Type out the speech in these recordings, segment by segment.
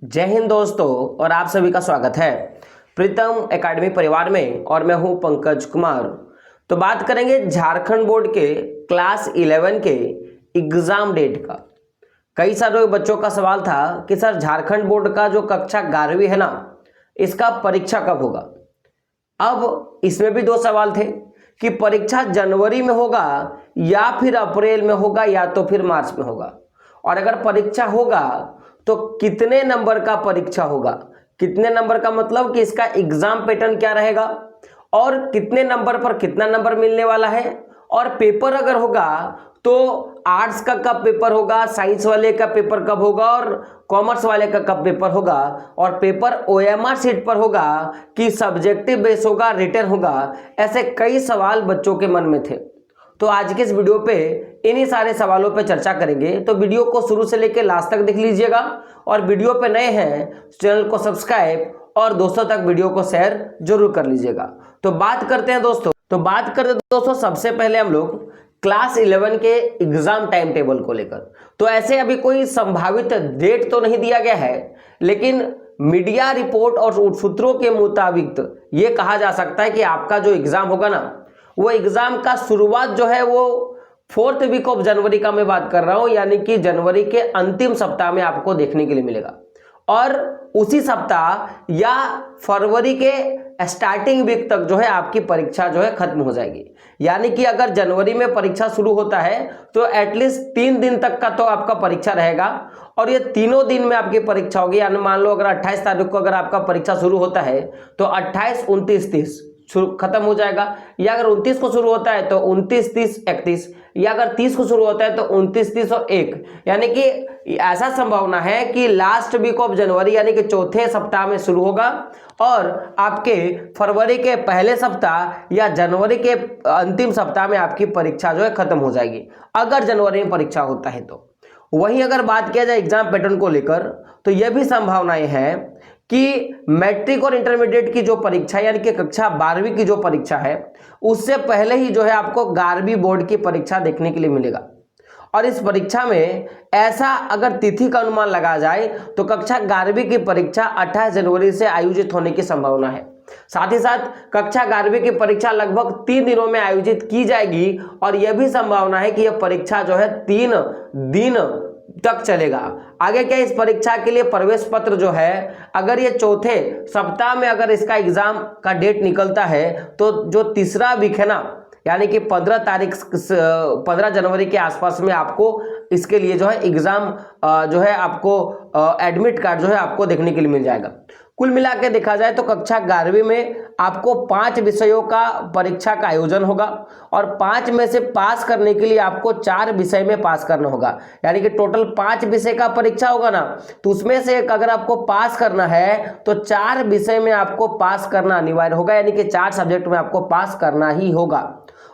जय हिंद दोस्तों, और आप सभी का स्वागत है प्रीतम एकेडमी परिवार में। और मैं हूं पंकज कुमार। तो बात करेंगे झारखंड बोर्ड के क्लास 11 के एग्जाम डेट का। कई सारे बच्चों का सवाल था कि सर झारखंड बोर्ड का जो कक्षा 11वीं है ना, इसका परीक्षा कब होगा। अब इसमें भी दो सवाल थे कि परीक्षा जनवरी में होगा या फिर अप्रैल में होगा या तो फिर मार्च में होगा, और अगर परीक्षा होगा तो कितने नंबर का परीक्षा होगा। कितने नंबर का मतलब कि इसका एग्जाम पैटर्न क्या रहेगा और कितने नंबर पर कितना नंबर मिलने वाला है। और पेपर अगर होगा तो आर्ट्स का कब पेपर होगा, साइंस वाले का पेपर कब होगा और कॉमर्स वाले का कब पेपर होगा, और पेपर ओएमआर शीट पर होगा कि सब्जेक्टिव बेस होगा, रिटन होगा। ऐसे कई सवाल बच्चों के मन में थे। तो आज के इस वीडियो पे इन्हीं सारे सवालों पे चर्चा करेंगे। तो वीडियो को शुरू से लेकर लास्ट तक देख लीजिएगा, और वीडियो पे नए हैं चैनल को सब्सक्राइब और दोस्तों तक वीडियो को शेयर जरूर कर लीजिएगा। तो बात करते हैं दोस्तों, सबसे पहले हम लोग क्लास 11 के एग्जाम टाइम टेबल को लेकर। तो ऐसे अभी कोई संभावित डेट तो नहीं दिया गया है, लेकिन मीडिया रिपोर्ट और सूत्रों के मुताबिक ये कहा जा सकता है कि आपका जो एग्जाम होगा ना, वो एग्जाम का शुरुआत जो है वो 4th वीक ऑफ जनवरी का मैं बात कर रहा हूं, यानी कि जनवरी के अंतिम सप्ताह में आपको देखने के लिए मिलेगा। और उसी सप्ताह या फरवरी के स्टार्टिंग वीक तक जो है आपकी परीक्षा जो है खत्म हो जाएगी। यानी कि अगर जनवरी में परीक्षा शुरू होता है तो एटलीस्ट 3 दिन तक का तो आपका परीक्षा रहेगा, और ये तीनों दिन में आपकी परीक्षा होगी। यानी मान लो अगर 28 तारीख को अगर आपका परीक्षा शुरू होता है तो 28, 29, 30 खत्म हो जाएगा, या अगर 29 को शुरू होता है तो 29, 30, 31, या अगर 30 को शुरू होता है तो 29, 30 और 1। यानी कि ऐसा संभावना है कि लास्ट वीक ऑफ जनवरी यानी कि चौथे सप्ताह में शुरू होगा, और आपके फरवरी के पहले सप्ताह या जनवरी के अंतिम सप्ताह में आपकी परीक्षा जो है खत्म हो जाएगी, अगर जनवरी में परीक्षा होता है तो। वहीं अगर बात किया जाए एग्जाम पैटर्न को लेकर, तो यह भी संभावनाएं हैं कि मैट्रिक और इंटरमीडिएट की जो परीक्षा यानी कि कक्षा 12वीं की जो परीक्षा है, उससे पहले ही जो है आपको 11वीं बोर्ड की परीक्षा देखने के लिए मिलेगा। और इस परीक्षा में ऐसा अगर तिथि का अनुमान लगा जाए तो कक्षा 11वीं की परीक्षा 28 जनवरी से आयोजित होने की संभावना है। साथ ही साथ कक्षा 11वीं की परीक्षा लगभग 3 दिनों में आयोजित की जाएगी, और यह भी संभावना है कि यह परीक्षा जो है 3 दिन तक चलेगा। आगे क्या, इस परीक्षा के लिए प्रवेश पत्र जो है अगर ये चौथे सप्ताह में अगर इसका एग्जाम का डेट निकलता है तो जो तीसरा वीक है ना, यानी कि 15 जनवरी के आसपास में आपको इसके लिए जो है एग्जाम जो है आपको एडमिट कार्ड जो है आपको देखने के लिए मिल जाएगा। कुल मिला के देखा जाए तो कक्षा 11वीं में आपको 5 विषयों का परीक्षा का आयोजन होगा, और 5 में से पास करने के लिए आपको 4 विषय में पास करना होगा। यानी कि टोटल 5 विषय का परीक्षा होगा ना, तो उसमें से एक अगर आपको पास करना है तो 4 विषय में आपको पास करना अनिवार्य होगा, यानी कि 4 सब्जेक्ट में आपको पास करना ही होगा।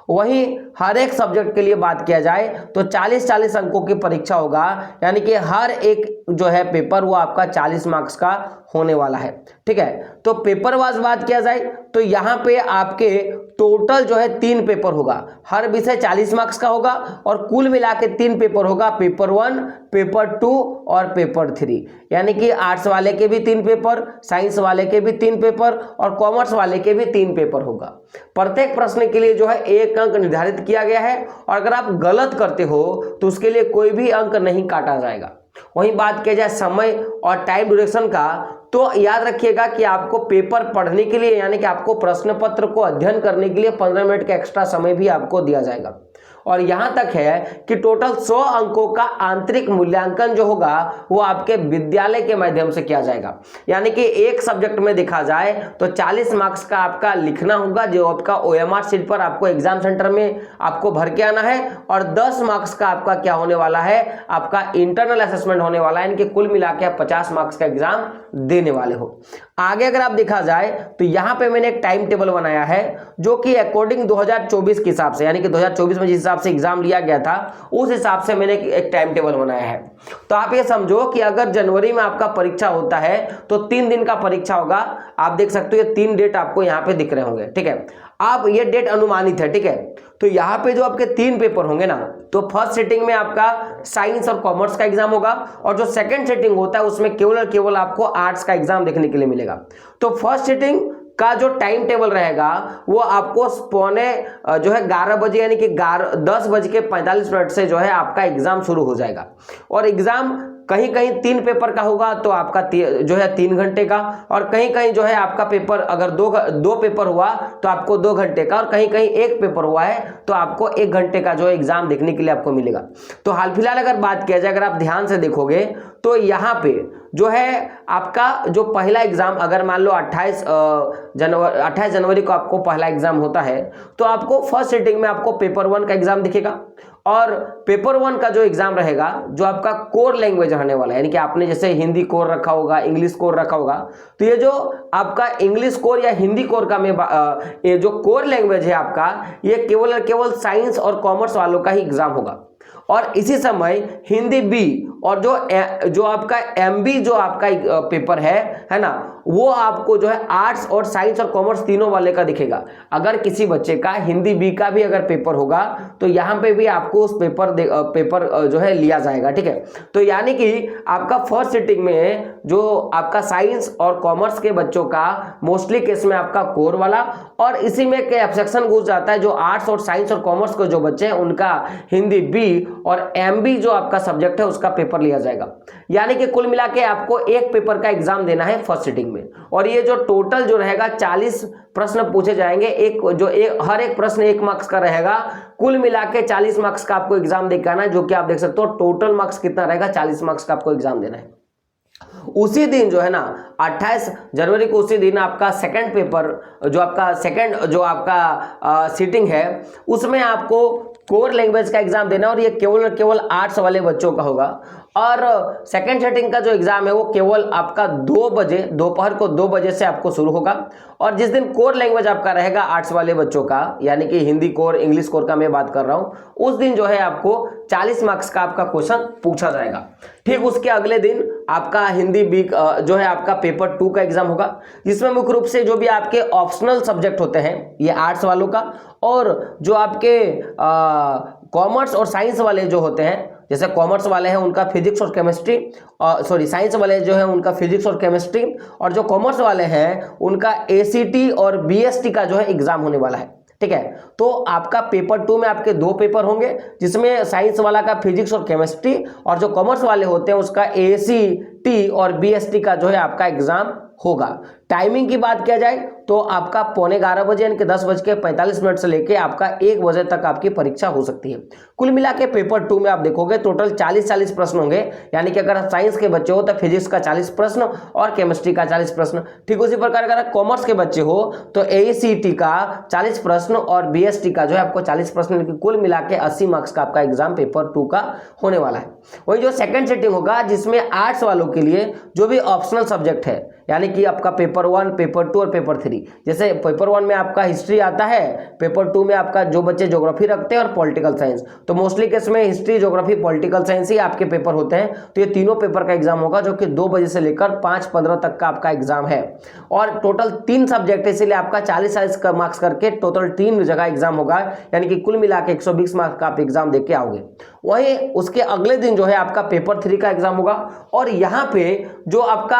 वहीं हर एक सब्जेक्ट के लिए बात किया जाए तो 40-40 अंकों की परीक्षा होगा, यानी कि हर एक जो है पेपर वो आपका 40 मार्क्स का होने वाला है। ठीक है, तो पेपर वाइज बात किया जाए तो यहाँ पे आपके टोटल जो है 3 पेपर होगा, हर विषय 40 मार्क्स का होगा, और कुल मिला के 3 पेपर होगा, पेपर 1, पेपर 2 और पेपर 3। यानी कि आर्ट्स वाले के भी 3 पेपर, साइंस वाले के भी 3 पेपर और कॉमर्स वाले के भी 3 पेपर होगा। प्रत्येक प्रश्न के लिए जो है 1 अंक निर्धारित किया गया है, और अगर आप गलत करते हो तो उसके लिए कोई भी अंक नहीं काटा जाएगा। वहीं बात किया जाए समय और टाइम ड्यूरेशन का, तो याद रखिएगा कि आपको पेपर पढ़ने के लिए यानी कि आपको प्रश्न पत्र को अध्ययन करने के लिए 15 मिनट का एक्स्ट्रा समय भी आपको दिया जाएगा। और यहां तक है कि टोटल 100 अंकों का आंतरिक मूल्यांकन जो होगा वो आपके विद्यालय के माध्यम से किया जाएगा। यानी कि एक सब्जेक्ट में देखा जाए तो 40 मार्क्स का आपका लिखना होगा, जो आपका ओएमआर शीट पर आपको एग्जाम सेंटर में आपको भर के आना है, और 10 मार्क्स का आपका क्या होने वाला है, आपका इंटरनल असेसमेंट होने वाला है। यानी कि कुल मिला के आप 50 मार्क्स का एग्जाम देने वाले हो। आगे अगर आप देखा जाए तो यहां पे मैंने एक टाइम टेबल बनाया है जो कि अकॉर्डिंग 2024 के हिसाब से, यानी कि 2024 में जिस हिसाब से एग्जाम लिया गया था उस हिसाब से मैंने एक टाइम टेबल बनाया है। तो आप ये समझो कि अगर जनवरी में आपका परीक्षा होता है तो 3 दिन का परीक्षा होगा। आप देख सकते हो ये 3 डेट आपको यहाँ पे दिख रहे होंगे। ठीक है, आप ये डेट अनुमानित है, ठीक है। तो यहाँ पे जो आपके 3 पेपर होंगे ना, तो फर्स्ट सिटिंग में आपका साइंस और कॉमर्स का एग्जाम होगा, और जो सेकंड सिटिंग होता है उसमें केवल और केवल आपको आर्ट्स का एग्जाम देखने के लिए मिलेगा। तो फर्स्ट सिटिंग का जो टाइम टेबल रहेगा वो आपको पौने जो है 11 बजे यानी कि 10:45 से जो है आपका एग्जाम शुरू हो जाएगा। और एग्जाम कहीं कहीं 3 पेपर का होगा तो आपका जो है 3 घंटे का, और कहीं कहीं जो है आपका पेपर अगर दो पेपर हुआ तो आपको 2 घंटे का, और कहीं कहीं 1 पेपर हुआ है तो आपको 1 घंटे का जो है एग्जाम देखने के लिए आपको मिलेगा। तो हाल फिलहाल अगर बात किया जाए, अगर आप ध्यान से देखोगे तो यहाँ पे जो है आपका जो पहला एग्जाम, अगर मान लो 28 जनवरी को आपको पहला एग्जाम होता है, तो आपको फर्स्ट सिटिंग में आपको पेपर 1 का एग्जाम दिखेगा। और पेपर 1 का जो एग्जाम रहेगा, जो आपका कोर लैंग्वेज रहने वाला है, यानी कि आपने जैसे हिंदी कोर रखा होगा, इंग्लिश कोर रखा होगा, तो ये जो आपका इंग्लिश कोर या हिंदी कोर का ये जो कोर लैंग्वेज है आपका, ये केवल और केवल साइंस और कॉमर्स वालों का ही एग्जाम होगा। और इसी समय हिंदी बी और जो आपका एमबी जो आपका पेपर है ना, वो आपको जो है आर्ट्स और साइंस और कॉमर्स तीनों वाले का दिखेगा। अगर किसी बच्चे का हिंदी बी का भी अगर पेपर होगा तो यहाँ पे भी आपको उस पेपर जो है लिया जाएगा, ठीक है। तो यानी कि आपका फर्स्ट सिटिंग में जो आपका साइंस और कॉमर्स के बच्चों का मोस्टली केस में आपका कोर वाला, और इसी में के एक्सेप्शन घुस जाता है जो आर्ट्स और साइंस और कॉमर्स के जो बच्चे हैं उनका हिंदी बी और एमबी जो आपका सब्जेक्ट है उसका पेपर लिया जाएगा। यानी कि कुल मिला के आपको 1 पेपर का एग्जाम देना है फर्स्ट सिटिंग में। और ये जो टोटल जो रहेगा 40 प्रश्न पूछे जाएंगे, हर एक प्रश्न 1 मार्क्स का रहेगा। कुल मिला के 40 मार्क्स का आपको एग्जाम दे के आना है, जो कि आप देख सकते हो टोटल मार्क्स कितना रहेगा, 40 मार्क्स का आपको एग्जाम देना है। उसी दिन जो है ना 28 जनवरी को, उसी दिन आपका सेकंड पेपर जो आपका सीटिंग है उसमें आपको कोर लैंग्वेज का एग्जाम देना, और ये केवल और केवल आर्ट्स वाले बच्चों का होगा। और सेकंड सेटिंग का जो एग्जाम है वो केवल आपका 2 बजे, दोपहर को 2 बजे से आपको शुरू होगा। और जिस दिन कोर लैंग्वेज आपका रहेगा आर्ट्स वाले बच्चों का, यानी कि हिंदी कोर, इंग्लिश कोर का मैं बात कर रहा हूं, उस दिन जो है आपको 40 मार्क्स का आपका क्वेश्चन पूछा जाएगा। ठीक उसके अगले दिन आपका हिंदी बी जो है आपका पेपर 2 का एग्जाम होगा, जिसमें मुख्य रूप से जो भी आपके ऑप्शनल सब्जेक्ट होते हैं ये आर्ट्स वालों का, और जो आपके कॉमर्स और साइंस वाले जो होते हैं, जैसे कॉमर्स वाले हैं उनका फिजिक्स और केमिस्ट्री, साइंस वाले जो है उनका फिजिक्स और केमिस्ट्री, और जो कॉमर्स वाले हैं उनका एसीटी और बीएसटी का जो है एग्जाम होने वाला है, ठीक है। तो आपका पेपर 2 में आपके 2 पेपर होंगे, जिसमें साइंस वाला का फिजिक्स और केमिस्ट्री, और जो कॉमर्स वाले होते हैं उसका एसीटी और बीएसटी का जो है आपका एग्जाम होगा। टाइमिंग की बात किया जाए तो आपका 11:15 बजे यानी कि 10:45 से लेके आपका 1 बजे तक आपकी परीक्षा हो सकती है। कुल मिला के पेपर 2 में आप देखोगे टोटल 40 प्रश्न होंगे, यानी कि अगर साइंस के बच्चे हो तो फिजिक्स का 40 प्रश्न और केमिस्ट्री का 40 प्रश्न। ठीक उसी प्रकार अगर कॉमर्स के बच्चे हो तो एसीटी का 40 प्रश्न और बीएसटी का जो है आपको 40 प्रश्न, कुल मिला के 80 मार्क्स का आपका एग्जाम पेपर 2 का होने वाला है। वही जो सेकंड सेटिंग होगा जिसमें आर्ट्स वालों के लिए जो भी ऑप्शनल सब्जेक्ट है, यानी कि आपका पेपर 1, पेपर 2 और पेपर 3, जैसे पेपर 1 में आपका हिस्ट्री आता है, पेपर 2 में आपका जो बच्चे ज्योग्राफी रखते हैं और पॉलिटिकल साइंस, तो मोस्टली केस में हिस्ट्री, ज्योग्राफी, पॉलिटिकल साइंस ही आपके पेपर होते हैं। तो ये तीनों पेपर का एग्जाम होगा, जो कि 2 बजे से लेकर 5:15 तक का आपका एग्जाम है। और टोटल 3 सब्जेक्ट है, इसीलिए आपका 40 मार्क्स करके टोटल 3 जगह एग्जाम होगा, यानी कि कुल मिला के 120 मार्क्स का आप एग्जाम देके आओगे। वही उसके अगले दिन जो है आपका पेपर 3 का एग्जाम होगा, और यहाँ पे जो आपका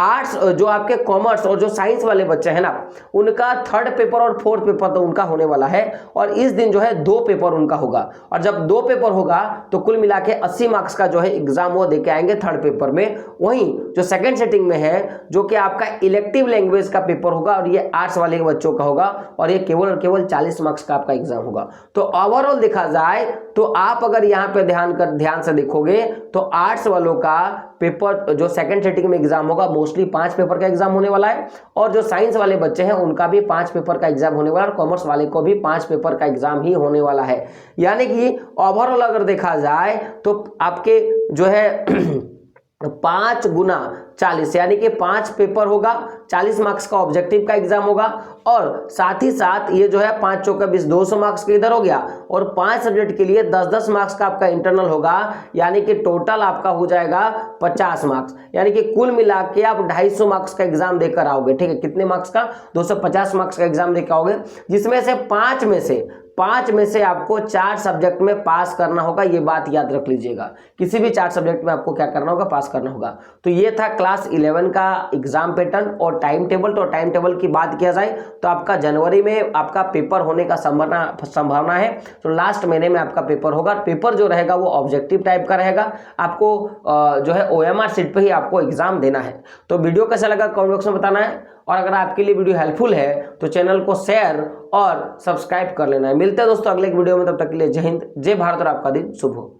आर्ट्स, जो आपके कॉमर्स और जो साइंस वाले बच्चे हैं ना, उनका 3rd पेपर और 4th पेपर तो उनका होने वाला है। और इस दिन जो है 2 पेपर उनका होगा, और जब 2 पेपर होगा तो कुल मिला के 80 मार्क्स का जो है एग्जाम वो देके आएंगे 3rd पेपर में। वहीं जो सेकंड सेटिंग में है, जो कि आपका इलेक्टिव लैंग्वेज का पेपर होगा, और ये आर्ट्स वाले बच्चों का होगा, और ये केवल और केवल 40 मार्क्स का आपका एग्जाम होगा। तो ओवरऑल देखा जाए तो आप अगर यहाँ पे ध्यान से देखोगे तो आर्ट्स वालों का पेपर जो सेकंड सेटिंग में एग्जाम होगा मोस्टली 5 पेपर का एग्जाम होने वाला है, और जो साइंस वाले बच्चे हैं उनका भी 5 पेपर का एग्जाम होने वाला है, और कॉमर्स वाले को भी 5 पेपर का एग्जाम ही होने वाला है। यानी कि ओवरऑल अगर देखा जाए तो आपके जो है 5 गुना 40 यानी कि 5 पेपर होगा, 40 मार्क्स का ऑब्जेक्टिव का एग्जाम होगा। और साथ ही साथ ये जो है 5 चौका 20 200 मार्क्स के इधर हो गया, और 5 सब्जेक्ट के लिए 10-10 मार्क्स का आपका इंटरनल होगा, यानी कि टोटल आपका हो जाएगा 50 मार्क्स। यानी कि कुल मिला के आप 250 मार्क्स का एग्जाम देकर आओगे। ठीक है, कितने मार्क्स का? 250 मार्क्स का एग्जाम देकर आओगे, जिसमें से 5 में से आपको 4 सब्जेक्ट में पास करना होगा। ये बात याद रख लीजिएगा, किसी भी 4 सब्जेक्ट में आपको क्या करना होगा? पास करना होगा। तो ये था क्लास 11 का एग्जाम पैटर्न और टाइम टेबल। तो टाइम टेबल की बात किया जाए तो आपका जनवरी में आपका पेपर होने का संभावना है। तो लास्ट महीने में आपका पेपर होगा। पेपर जो रहेगा वो ऑब्जेक्टिव टाइप का रहेगा। आपको जो है OMR सीट पे ही आपको एग्जाम देना है। तो वीडियो कैसा लगा कमेंट बॉक्स में बताना है, और अगर आपके लिए वीडियो हेल्पफुल है तो चैनल को शेयर और सब्सक्राइब कर लेना है। मिलते हैं दोस्तों अगले वीडियो में, तब तक के लिए जय हिंद, जय भारत और आपका दिन शुभ हो।